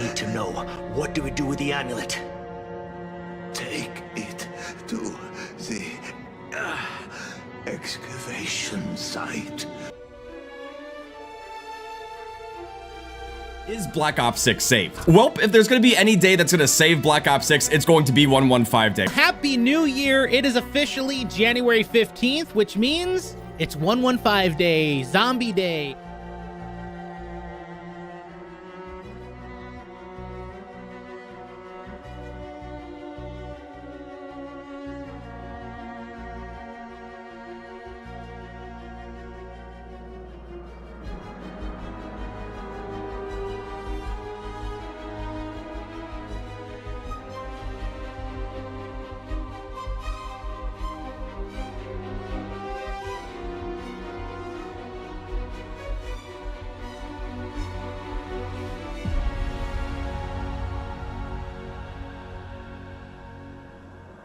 need to know. What do we do with the amulet? Take it to the excavation site. Is Black Ops 6 safe? Well, if there's gonna be any day that's gonna save Black Ops 6, it's going to be 115 day. Happy New Year! It is officially January 15th, which means it's 115 Day, Zombie Day.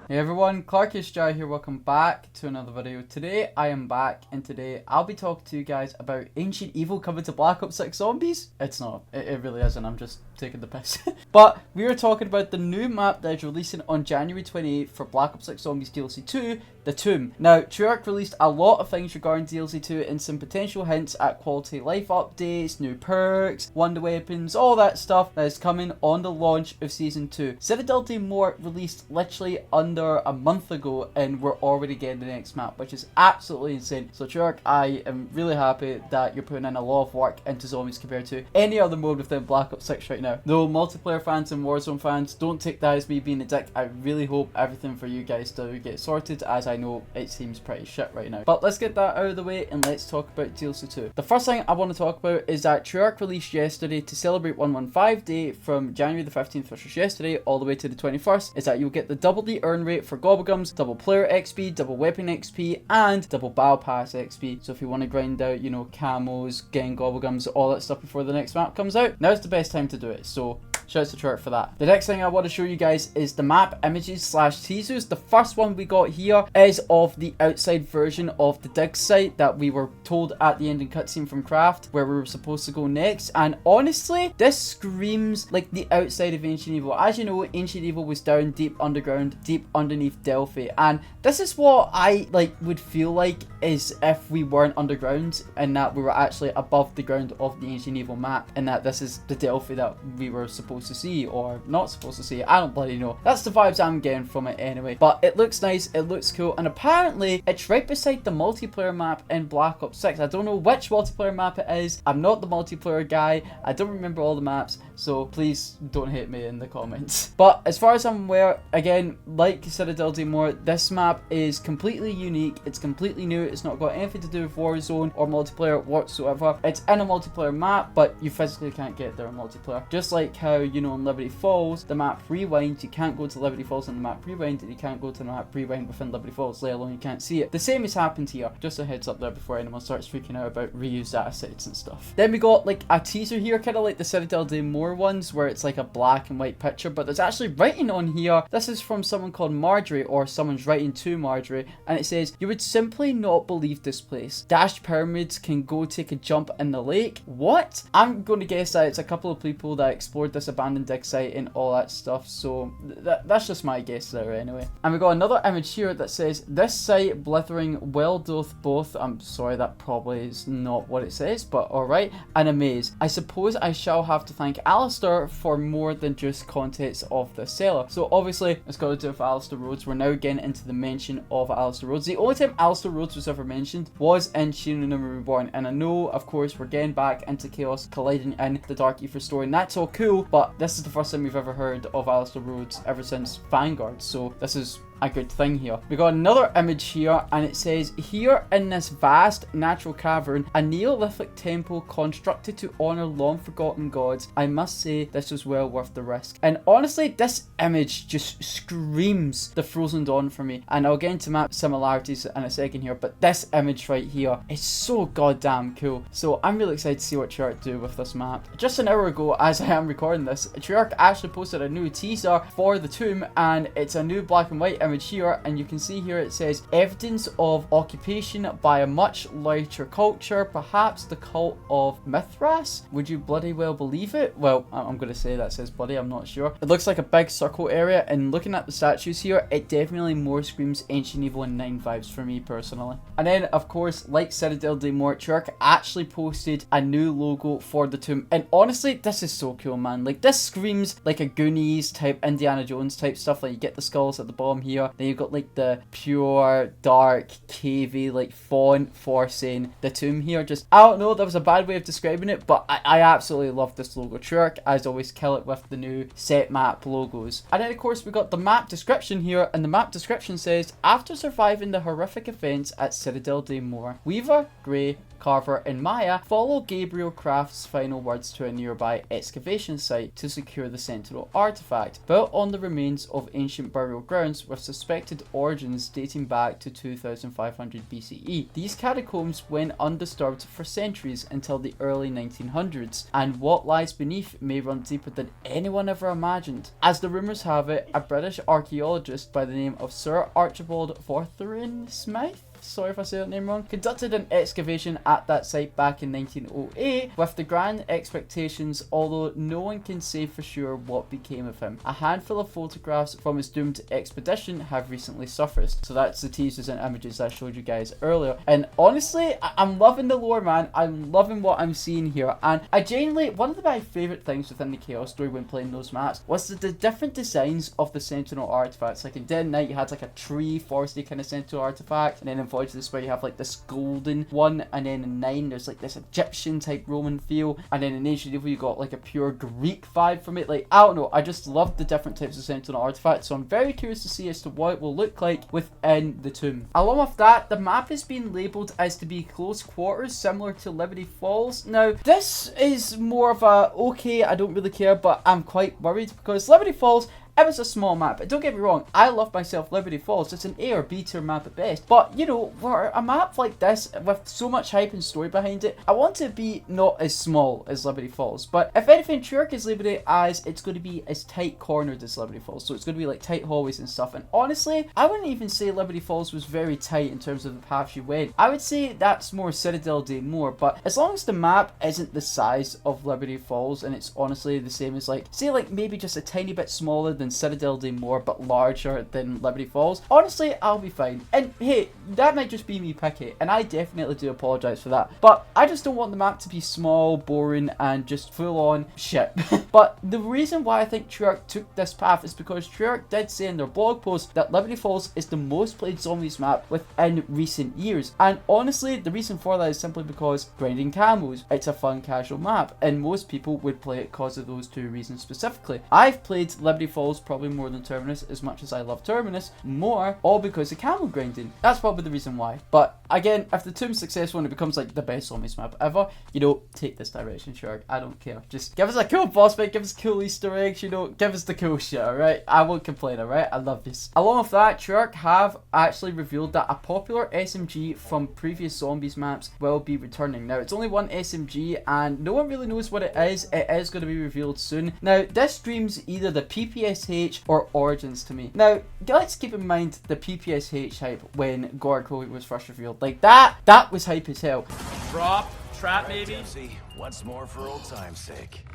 Hey everyone, Clarkish Jai here, welcome back to another video. Today I am back, and today I'll be talking to you guys about Ancient Evil coming to Black Ops 6 Zombies. It's not, it really isn't, I'm just taking the piss. But we are talking about the new map that is releasing on January 28th for Black Ops 6 Zombies DLC 2, The Tomb. Now, Treyarch released a lot of things regarding DLC 2 and some potential hints at quality of life updates, new perks, wonder weapons, all that stuff that is coming on the launch of Season 2. Citadel Day More released literally under a month ago, and we're already getting the next map, which is absolutely insane. So Treyarch, I am really happy that you're putting in a lot of work into Zombies compared to any other mode within Black Ops 6 right now. Though multiplayer fans and Warzone fans, don't take that as me being a dick. I really hope everything for you guys do get sorted, as I know it seems pretty shit right now. But let's get that out of the way and let's talk about DLC 2. The first thing I want to talk about is that Treyarch released yesterday to celebrate 115 Day from January the 15th, which was yesterday, all the way to the 21st, is that you'll get the double the earn rate for Gobblegums, double player XP, double weapon XP, and double battle pass XP. So if you want to grind out, you know, camos, getting Gobblegums, all that stuff before the next map comes out, now's the best time to do it. So shouts to Treyarch for that. The next thing I want to show you guys is the map images slash teasers. The first one we got here is of the outside version of the dig site that we were told at the ending cutscene from Craft, where we were supposed to go next. And honestly, this screams like the outside of Ancient Evil. As you know, Ancient Evil was down deep underground, deep underneath Delphi. And this is what I would feel like is if we weren't underground, and that we were actually above the ground of the Ancient Evil map, and that this is the Delphi that we were supposed to see or not supposed to see. I don't bloody know. That's the vibes I'm getting from it anyway. But it looks nice, it looks cool, and apparently it's right beside the multiplayer map in Black Ops 6. I don't know which multiplayer map it is. I'm not the multiplayer guy. I don't remember all the maps, so please don't hate me in the comments. But as far as I'm aware, again, like Citadel Day More, this map is completely unique. It's completely new. It's not got anything to do with Warzone or multiplayer whatsoever. It's in a multiplayer map, but you physically can't get there in multiplayer. Just like how, you know, in Liberty Falls, the map rewinds. You can't go to Liberty Falls on the map rewind, and you can't go to the map rewind within Liberty Falls, let alone you can't see it. The same has happened here. Just a heads up there before anyone starts freaking out about reused assets and stuff. Then we got like a teaser here, kind of like the Citadel Day More ones, where it's like a black and white picture, but there's actually writing on here. This is from someone called Marjorie, or someone's writing to Marjorie, and it says, "You would simply not believe this place. Dashed pyramids can go take a jump in the lake." What? I'm going to guess that it's a couple of people that explored this abandoned dig site and all that stuff, so that's just my guess there anyway. And we got another image here that says, "This site blithering well doth both," I'm sorry, that probably is not what it says, but alright, "and amaze. I suppose I shall have to thank Alistair for more than just contents of the cellar." So obviously it's got to do with Alistair Rhodes. We're now getting into the mention of Alistair Rhodes. The only time Alistair Rhodes was ever mentioned was in Shininuma Reborn, and I know, of course, we're getting back into Chaos colliding in the Dark Ether story, and that's all cool, but this is the first time we've ever heard of Alistair Rhodes ever since Vanguard, so this is a good thing here. We got another image here, and it says, "Here in this vast natural cavern, a Neolithic temple constructed to honor long forgotten gods. I must say this was well worth the risk." And honestly, this image just screams the Frozen Dawn for me, and I'll get into map similarities in a second here, but this image right here is so goddamn cool. So I'm really excited to see what Treyarch do with this map. Just an hour ago, as I am recording this, Treyarch actually posted a new teaser for The Tomb, and it's a new black and white image here, and you can see here it says evidence of occupation by a much larger culture, perhaps the cult of Mithras. Would you bloody well believe it? Well, I'm going to say that says bloody, I'm not sure. It looks like a big circle area, and looking at the statues here, it definitely more screams Ancient Evil and 9 vibes for me personally. And then, of course, like Citadel de Mort, Treyarch actually posted a new logo for the tomb, and honestly, this is so cool, man. Like, this screams like a Goonies type, Indiana Jones type stuff. Like, you get the skulls at the bottom here, then you've got like the pure, dark, cavey, like font for saying the tomb here. Just, I don't know, that was a bad way of describing it, but I absolutely love this logo. Treyarch, as always, kill it with the new set map logos. And then, of course, we got the map description here, and the map description says, after surviving the horrific events at Citadel de Mort, Weaver, Grey, Carver, and Maya follow Gabriel Craft's final words to a nearby excavation site to secure the Sentinel artifact, built on the remains of ancient burial grounds with suspected origins dating back to 2500 BCE. These catacombs went undisturbed for centuries until the early 1900s, and what lies beneath may run deeper than anyone ever imagined. As the rumours have it, a British archaeologist by the name of Sir Archibald Fortherin Smith, sorry if I say that name wrong, conducted an excavation at that site back in 1908 with the grand expectations, although no one can say for sure what became of him. A handful of photographs from his doomed expedition have recently surfaced. So that's the teasers and images I showed you guys earlier. And honestly, I'm loving the lore, man. I'm loving what I'm seeing here. And I genuinely, one of my favourite things within the Chaos story when playing those maps was the different designs of the Sentinel artifacts. Like in Dead Knight, you had like a tree, foresty kind of Sentinel artifact, and then in Voyage of Despair you have like this golden one, and then in 9 there's like this Egyptian type Roman feel, and then in Ancient Evil you got like a pure Greek vibe from it. Like, I don't know, I just love the different types of Sentinel artifacts, so I'm very curious to see as to what it will look like within the tomb. Along with that, the map is being labelled as to be close quarters, similar to Liberty Falls. Now, this is more of a, okay, I don't really care, but I'm quite worried because Liberty Falls, it was a small map. But don't get me wrong, I love myself Liberty Falls. It's an A or B tier map at best. But, you know, for a map like this, with so much hype and story behind it, I want it to be not as small as Liberty Falls. But if anything, Treyarch is labelled it as it's going to be as tight cornered as Liberty Falls. So it's going to be like tight hallways and stuff. And honestly, I wouldn't even say Liberty Falls was very tight in terms of the path you went. I would say that's more Citadel de Mort. But as long as the map isn't the size of Liberty Falls, and it's honestly the same as like, say like maybe just a tiny bit smaller than Citadel de Mort but larger than Liberty Falls, honestly I'll be fine. And hey, that might just be me picky, and I definitely do apologise for that, but I just don't want the map to be small, boring, and just full on shit. But the reason why I think Treyarch took this path is because Treyarch did say in their blog post that Liberty Falls is the most played zombies map within recent years, and honestly the reason for that is simply because grinding camos, it's a fun casual map, and most people would play it because of those two reasons specifically. I've played Liberty Falls probably more than Terminus, as much as I love Terminus more, all because of camo grinding. That's probably the reason why. But again, if the tomb's successful and it becomes like the best zombies map ever, you know, take this direction, Treyarch. I don't care. Just give us a cool boss fight, give us cool Easter eggs, you know, give us the cool shit, alright? I won't complain, alright? I love this. Along with that, Treyarch have actually revealed that a popular SMG from previous zombies maps will be returning. Now, it's only one SMG and no one really knows what it is. It is going to be revealed soon. Now, this streams either the PPSH or Origins to me. Now, let's keep in mind the PPSH hype when Gorko was first revealed. Like, that was hype as hell. Drop, trap maybe. See, once more for old time's sake.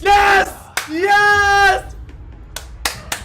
Yes! Yes!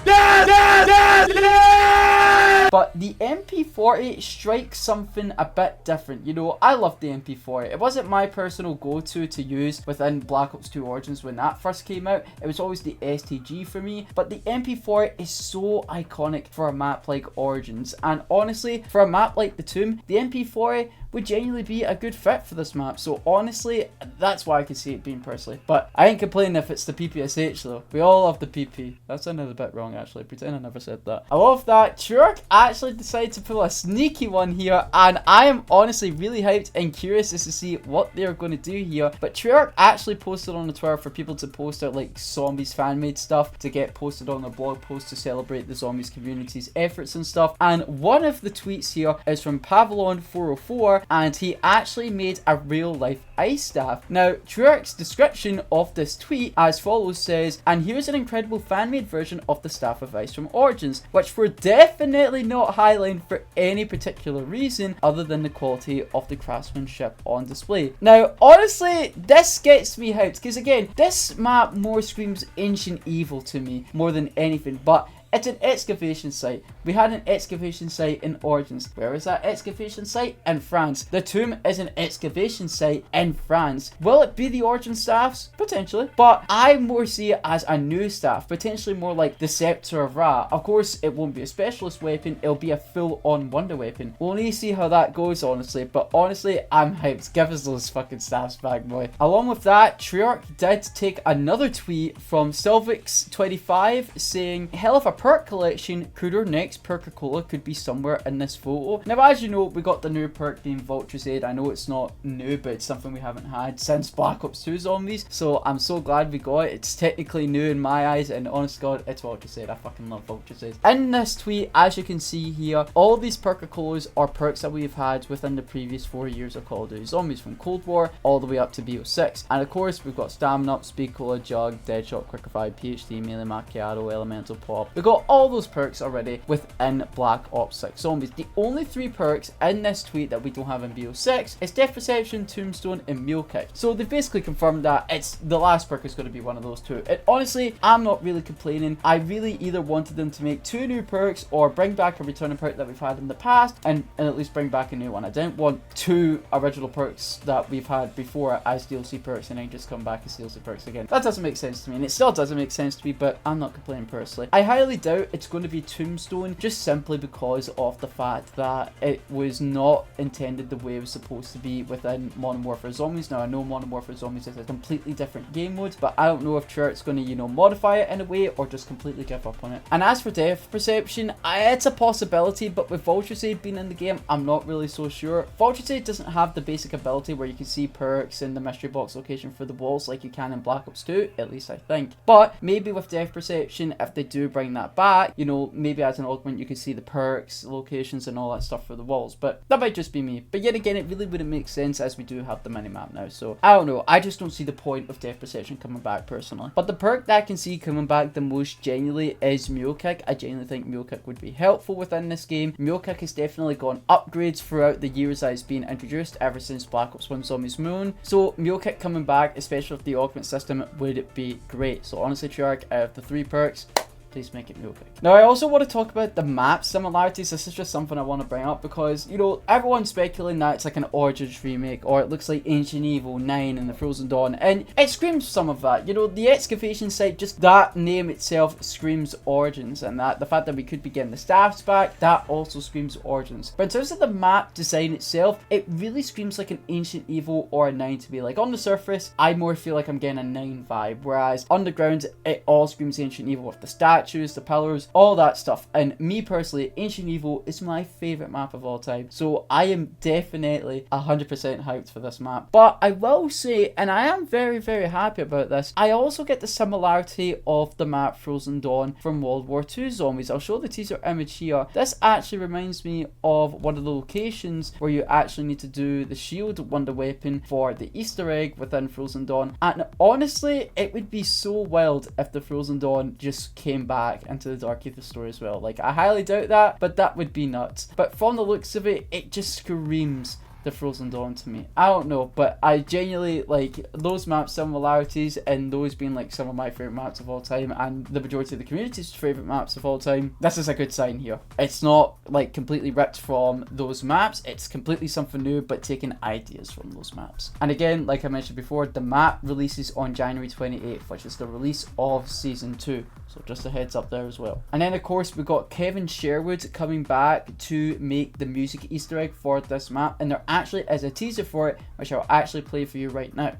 Yes! Yes! Yes! Yes! But the MP40 strikes something a bit different. You know, I love the MP40. It wasn't my personal go-to to use within Black Ops 2 Origins when that first came out. It was always the STG for me. But the MP40 is so iconic for a map like Origins. And honestly, for a map like the Tomb, the MP40 would genuinely be a good fit for this map. So honestly, that's why I can see it being personally. But I ain't complaining if it's the PPSH though. We all love the PP. That sounded a bit wrong actually. Pretend I never said that. I love that. Treyarch actually decided to pull a sneaky one here, and I am honestly really hyped and curious as to see what they're going to do here. But Treyarch actually posted on the Twitter for people to post out like Zombies fan-made stuff to get posted on their blog post to celebrate the Zombies community's efforts and stuff. And one of the tweets here is from Pavlon404, before, and he actually made a real life ice staff. Now, Treyarch's description of this tweet as follows says, and here's an incredible fan-made version of the Staff of Ice from Origins, which we're definitely not highlighting for any particular reason other than the quality of the craftsmanship on display. Now, honestly, this gets me hyped, because again, this map more screams Ancient Evil to me more than anything, but it's an excavation site. We had an excavation site in Origins. Where is that excavation site? In France. The tomb is an excavation site in France. Will it be the Origin staffs? Potentially. But I more see it as a new staff. Potentially more like the Scepter of Ra. Of course, it won't be a specialist weapon. It'll be a full-on wonder weapon. We'll need to see how that goes, honestly. But honestly, I'm hyped. Give us those fucking staffs back, boy. Along with that, Treyarch did take another tweet from Selvix25 saying, hell of a Perk collection. Could our next Perk-a-Cola could be somewhere in this photo? Now, as you know, we got the new perk being Vulture's. I know it's not new, but it's something we haven't had since Black Ops 2 Zombies, so I'm so glad we got it. It's technically new in my eyes, and honest to God, it's Vulture's. I fucking love Vulture's. In this tweet, as you can see here, all of these Perk-a-Colas are perks that we've had within the previous 4 years of Call of Duty Zombies, from Cold War all the way up to BO6. And of course, we've got Stamina Up, Speed Cola, Jug, Deadshot, Quickify, PhD, Melee Macchiato, Elemental Pop. We've got all those perks already within Black Ops 6 Zombies. The only 3 perks in this tweet that we don't have in BO6 is Death Perception, Tombstone, and Mule Kick. So they've basically confirmed that it's the last perk is going to be one of those 2. And honestly, I'm not really complaining. I really either wanted them to make 2 new perks or bring back a returning perk that we've had in the past and at least bring back a new one. I didn't want 2 original perks that we've had before as DLC perks and then just come back as DLC perks again. That doesn't make sense to me, and it still doesn't make sense to me, but I'm not complaining personally. I highly doubt it's going to be Tombstone, just simply because of the fact that it was not intended the way it was supposed to be within Modern Warfare Zombies. Now, I know Modern Warfare Zombies is a completely different game mode, but I don't know if Treyarch's going to, you know, modify it in a way or just completely give up on it. And as for Death Perception, it's a possibility, but with Vulture's being in the game, I'm not really so sure. Vulture's doesn't have the basic ability where you can see perks in the mystery box location for the walls like you can in Black Ops 2, at least I think. But maybe with Death Perception, if they do bring that back, you know, maybe as an augment you can see the perks, locations, and all that stuff for the walls. But that might just be me. But yet again, it really wouldn't make sense as we do have the minimap now. So I don't know. I just don't see the point of Death Perception coming back personally. But the perk that I can see coming back the most genuinely is Mule Kick. I genuinely think Mule Kick would be helpful within this game. Mule Kick has definitely gone upgrades throughout the years that it's been introduced ever since Black Ops 1 Zombies Moon. So Mule Kick coming back, especially with the augment system, would be great. So honestly, Treyarch, out of the 3 perks, please make it Mule Kick. Now, I also want to talk about the map similarities. This is just something I want to bring up because, you know, everyone's speculating that it's like an Origins remake or it looks like Ancient Evil 9 and the Frozen Dawn, and it screams some of that. You know, the excavation site, just that name itself screams Origins, and that the fact that we could be getting the staffs back, that also screams Origins. But in terms of the map design itself, it really screams like an Ancient Evil or a 9 to me. Like on the surface, I more feel like I'm getting a 9 vibe, whereas underground, it all screams Ancient Evil with the statues, the pillars, all that stuff. And me personally, Ancient Evil is my favorite map of all time, so I am definitely 100% hyped for this map. But I will say, and I am very happy about this, I also get the similarity of the map Frozen Dawn from World War II Zombies. I'll show the teaser image here. This actually reminds me of one of the locations where you actually need to do the shield wonder weapon for the Easter egg within Frozen Dawn, and honestly, it would be so wild if the Frozen Dawn just came back into the Dark Aether story as well. Like, I highly doubt that, but that would be nuts. But from the looks of it, it just screams the Frozen Dawn to me. I don't know, but I genuinely like those map similarities, and those being like some of my favorite maps of all time and the majority of the community's favorite maps of all time. This is a good sign here. It's not like completely ripped from those maps, it's completely something new but taking ideas from those maps. And again, like I mentioned before, the map releases on January 28th, which is the release of Season 2. So just a heads up there as well. And then of course we've got Kevin Sherwood coming back to make the music Easter egg for this map, and there actually is a teaser for it, which I'll actually play for you right now.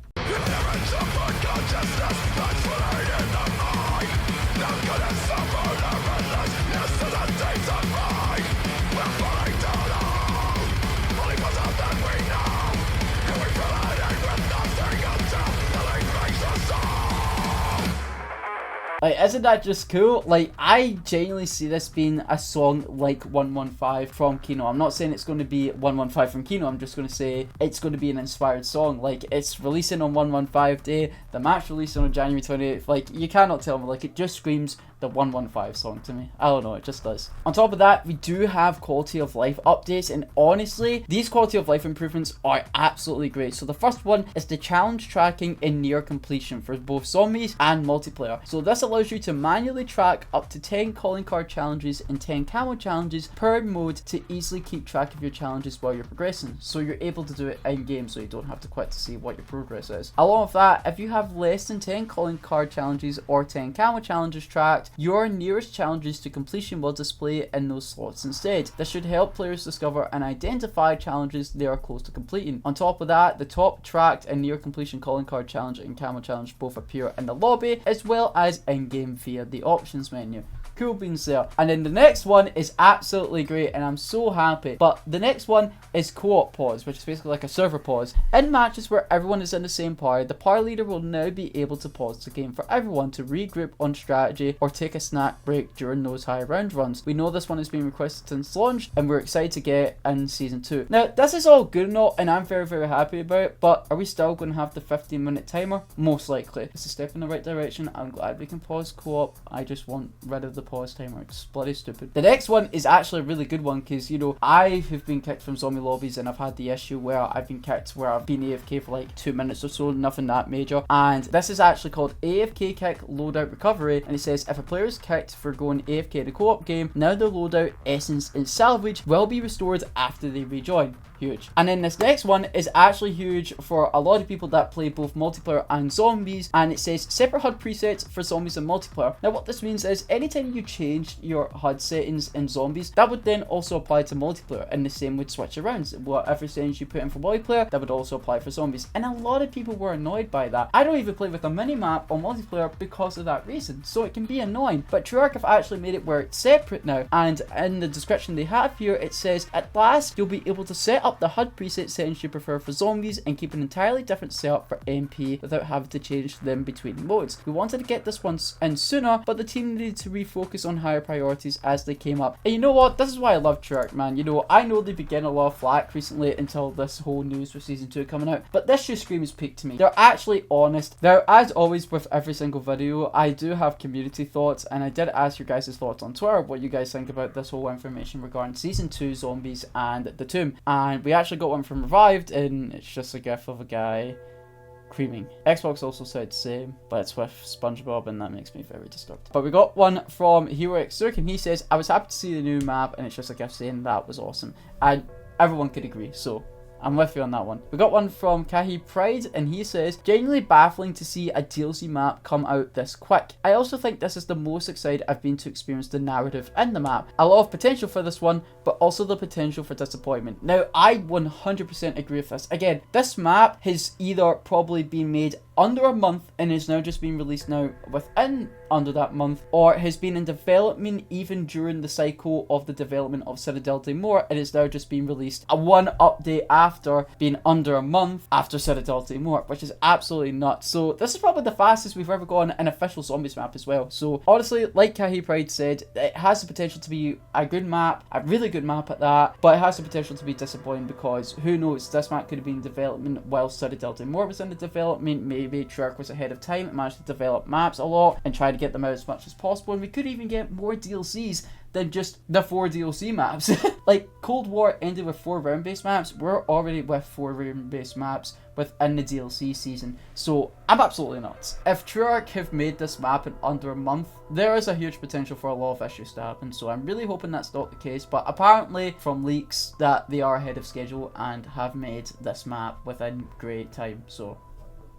Like, isn't that just cool? Like, I genuinely see this being a song like 115 from Kino. I'm not saying it's going to be 115 from Kino, I'm just going to say it's going to be an inspired song. Like, it's releasing on 115 day, the map's releasing on January 28th. Like, you cannot tell me. Like, it just screams the 115 song to me. I don't know, it just does. On top of that, we do have quality of life updates, and honestly, these quality of life improvements are absolutely great. So the first one is the challenge tracking in near completion for both zombies and multiplayer. So this allows you to manually track up to 10 calling card challenges and 10 camo challenges per mode to easily keep track of your challenges while you're progressing. So you're able to do it in game, so you don't have to quit to see what your progress is. Along with that, if you have less than 10 calling card challenges or 10 camo challenges tracked, your nearest challenges to completion will display in those slots instead. This should help players discover and identify challenges they are close to completing. On top of that, the top tracked and near completion calling card challenge and camo challenge both appear in the lobby as well as in-game via the options menu. Cool beans there. And then the next one is absolutely great, and I'm so happy. But the next one is co-op pause, which is basically like a server pause. In matches where everyone is in the same party, the party leader will now be able to pause the game for everyone to regroup on strategy or take a snack break during those high round runs. We know this one has been requested since launch, and we're excited to get it in season 2. Now, this is all good and all, and I'm very, very happy about it, but are we still going to have the 15-minute timer? Most likely. It's a step in the right direction. I'm glad we can pause co-op. I just want rid of the pause timer. It's bloody stupid. The next one is actually a really good one, because, you know, I have been kicked from zombie lobbies, and I've had the issue where I've been kicked where I've been AFK for like 2 minutes or so, nothing that major. And this is actually called AFK kick loadout recovery, and it says if a player is kicked for going AFK in a co-op game, now their loadout, essence, and salvage will be restored after they rejoin. Huge. And then this next one is actually huge for a lot of people that play both multiplayer and zombies, and it says separate HUD presets for zombies and multiplayer. Now what this means is anytime you change your HUD settings in zombies, that would then also apply to multiplayer, and the same would switch around. Whatever settings you put in for multiplayer, that would also apply for zombies, and a lot of people were annoyed by that. I don't even play with a mini-map on multiplayer because of that reason, so it can be annoying. But Treyarch have actually made it where it's separate now, and in the description they have here, it says at last you'll be able to set up the HUD preset settings you prefer for zombies and keep an entirely different setup for MP without having to change them between modes. We wanted to get this one in sooner, but the team needed to refocus on higher priorities as they came up. And you know what? This is why I love Treyarch, man. You know, I know they've been getting a lot of flack recently until this whole news for season 2 coming out, but this just screams peak to me. They're actually honest. Now, as always with every single video, I do have community thoughts, and I did ask your guys' thoughts on Twitter, what you guys think about this whole information regarding season 2 zombies and the tomb. And we actually got one from Revived, and it's just a gif of a guy creaming. Xbox also said the same, but it's with SpongeBob, and that makes me very disturbed. But we got one from Hero X Zurk, and he says, I was happy to see the new map, and it's just a gif saying that was awesome. And everyone could agree, so I'm with you on that one. We got one from Kahi Pride, and he says, genuinely baffling to see a DLC map come out this quick. I also think this is the most excited I've been to experience the narrative in the map. A lot of potential for this one, but also the potential for disappointment. Now, I 100% agree with this. Again, this map has either probably been made under a month and is now just being released now within under that month, or has been in development even during the cycle of the development of Citadel Day More, and is now just being released a one update after being under a month after Citadel Day More, which is absolutely nuts. So this is probably the fastest we've ever gone an official zombies map as well. So honestly, like Kahi Pride said, it has the potential to be a good map, a really good map at that, but it has the potential to be disappointing because who knows, this map could have been in development while Citadel Day More was in the development. Maybe Treyarch was ahead of time and managed to develop maps a lot and try to get them out as much as possible, and we could even get more DLCs than just the 4 DLC maps. Like, Cold War ended with 4 round-based maps. We're already with 4 round-based maps within the DLC season, so I'm absolutely nuts. If Treyarch have made this map in under a month, there is a huge potential for a lot of issues to happen, so I'm really hoping that's not the case, but apparently from leaks that they are ahead of schedule and have made this map within great time, so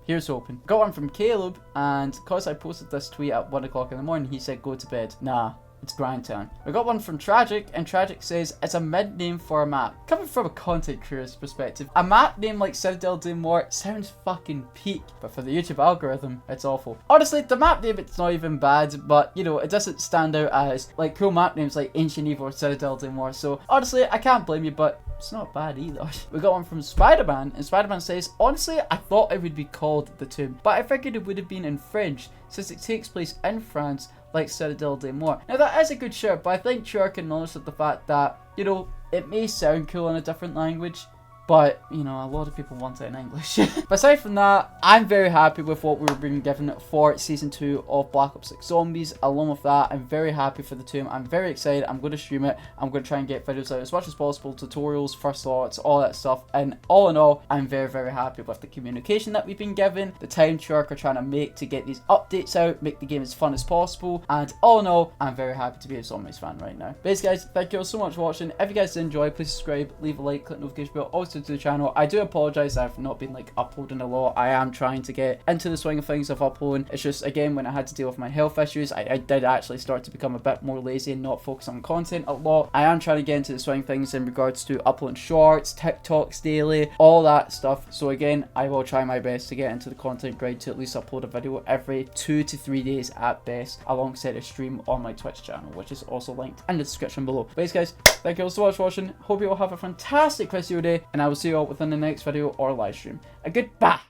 here's hoping. Got one from Caleb, and because I posted this tweet at 1 o'clock in the morning, he said go to bed. Nah, it's grind time. We got one from Tragic, and Tragic says it's a mid name for a map. Coming from a content creator's perspective, a map name like Citadel Day More sounds fucking peak, but for the YouTube algorithm, it's awful. Honestly, the map name, it's not even bad, but you know, it doesn't stand out as like cool map names like Ancient Evil or Citadel Day More, so honestly, I can't blame you, but it's not bad either. We got one from Spider-Man, and Spider-Man says, honestly, I thought it would be called The Tomb, but I figured it would have been infringed since it takes place in France like Citadel de Mort. Now that is a good shirt, but I think Treyarch acknowledged the fact that, you know, it may sound cool in a different language, but, you know, a lot of people want it in English. But aside from that, I'm very happy with what we've been given for Season 2 of Black Ops 6 Zombies. Along with that, I'm very happy for the Tomb. I'm very excited. I'm going to stream it. I'm going to try and get videos out as much as possible, tutorials, first thoughts, all that stuff. And all in all, I'm very, very happy with the communication that we've been given, the time Treyarch are trying to make to get these updates out, make the game as fun as possible. And all in all, I'm very happy to be a Zombies fan right now. But guys, thank you all so much for watching. If you guys did enjoy, please subscribe, leave a like, click the notification bell, also to the channel. I do apologize, I've not been like uploading a lot. I am trying to get into the swing of things of uploading. It's just, again, when I had to deal with my health issues, I did actually start to become a bit more lazy and not focus on content a lot. I am trying to get into the swing of things in regards to uploading shorts, TikToks daily, all that stuff. So again, I will try my best to get into the content grind to at least upload a video every 2 to 3 days at best, alongside a stream on my Twitch channel, which is also linked in the description below. But guys, thank you all so much for watching. Hope you all have a fantastic rest of your day, and I will see you all within the next video or live stream. A goodbye.